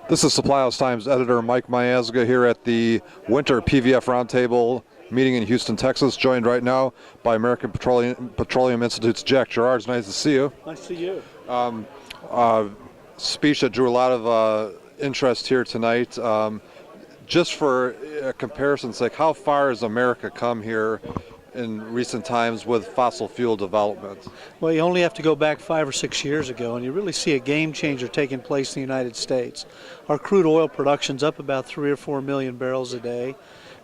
This is Supply House Times editor Mike Miazga here at the Winter PVF Roundtable meeting in Houston, Texas, joined right now by American Petroleum Institute's Jack Gerard. It's nice to see you. Nice to see you. Speech that drew a lot of interest here tonight. Just for a comparison's sake, how far has America come here in recent times with fossil fuel development? Well, you only have to go back 5 or 6 years ago, and you really see a game changer taking place in the United States. Our crude oil production's up about 3 or 4 million barrels a day.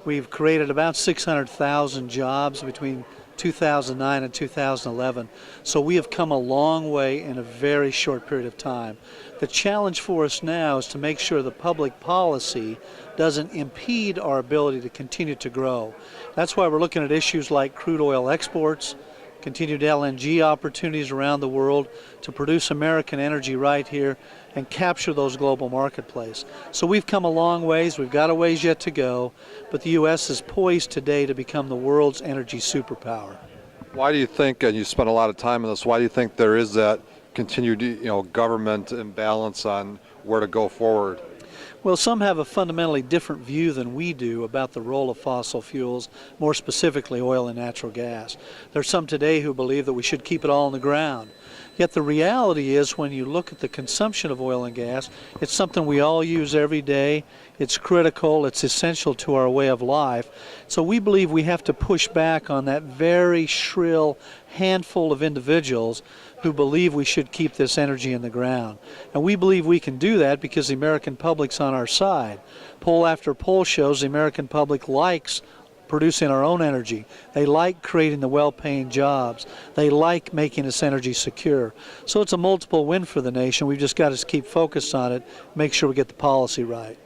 We've created about 600,000 jobs between 2009 and 2011. So we have come a long way in a very short period of time. The challenge for us now is to make sure the public policy doesn't impede our ability to continue to grow. That's why we're looking at issues like crude oil exports, continued LNG opportunities around the world to produce American energy right here and capture those global marketplace. So we've come a long ways. We've got a ways yet to go, but the U.S. is poised today to become the world's energy superpower. Why do you think, and you spent a lot of time on this, why do you think there is that continued government imbalance on where to go forward? Well, some have a fundamentally different view than we do about the role of fossil fuels, more specifically oil and natural gas. There's some today who believe that we should keep it all in the ground. Yet the reality is, when you look at the consumption of oil and gas, it's something we all use every day. It's critical, it's essential to our way of life. So we believe we have to push back on that very shrill handful of individuals who believe we should keep this energy in the ground. And we believe we can do that because the American public's on our side. Poll after poll shows the American public likes producing our own energy. They like creating the well-paying jobs. They like making this energy secure. So it's a multiple win for the nation. We've just got to keep focused on it, make sure we get the policy right.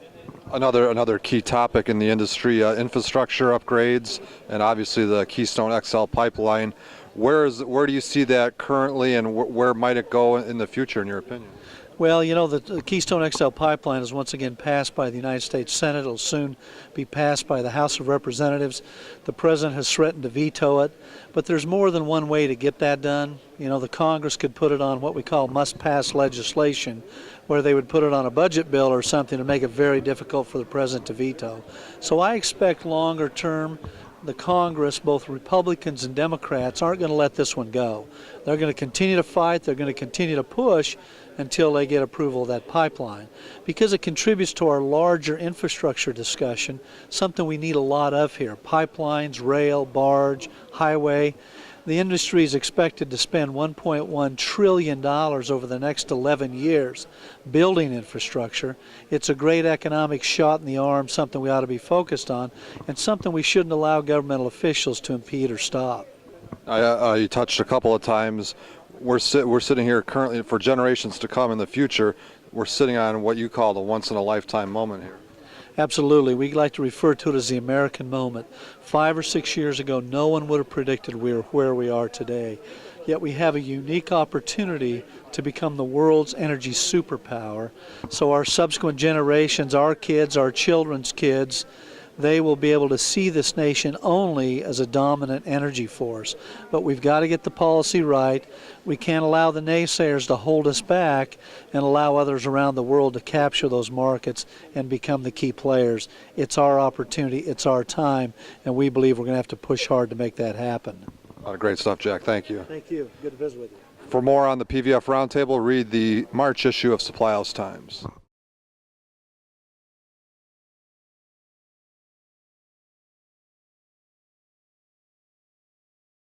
Another key topic in the industry, infrastructure upgrades, and obviously the Keystone XL pipeline. Where do you see that currently, and where might it go in the future, in your opinion? Well, the Keystone XL pipeline is once again passed by the United States Senate. It'll soon be passed by the House of Representatives. The President has threatened to veto it, but there's more than one way to get that done. The Congress could put it on what we call must-pass legislation, where they would put it on a budget bill or something to make it very difficult for the President to veto. So I expect longer term, the Congress, both Republicans and Democrats, aren't going to let this one go. They're going to continue to fight. They're going to continue to push until they get approval of that pipeline, because it contributes to our larger infrastructure discussion, something we need a lot of here: pipelines, rail, barge, highway. The industry is expected to spend $1.1 trillion over the next 11 years building infrastructure. It's a great economic shot in the arm, something we ought to be focused on, and something we shouldn't allow governmental officials to impede or stop. You touched a couple of times. We're sitting here currently, for generations to come in the future, we're sitting on what you call the once-in-a-lifetime moment here. Absolutely. We like to refer to it as the American moment. 5 or 6 years ago, no one would have predicted we were where we are today. Yet we have a unique opportunity to become the world's energy superpower. So our subsequent generations, our kids, our children's kids, they will be able to see this nation only as a dominant energy force. But we've got to get the policy right. We can't allow the naysayers to hold us back and allow others around the world to capture those markets and become the key players. It's our opportunity, it's our time, and we believe we're going to have to push hard to make that happen. A lot of great stuff, Jack. Thank you. Thank you. Good to visit with you. For more on the PVF Roundtable, read the March issue of Supply House Times.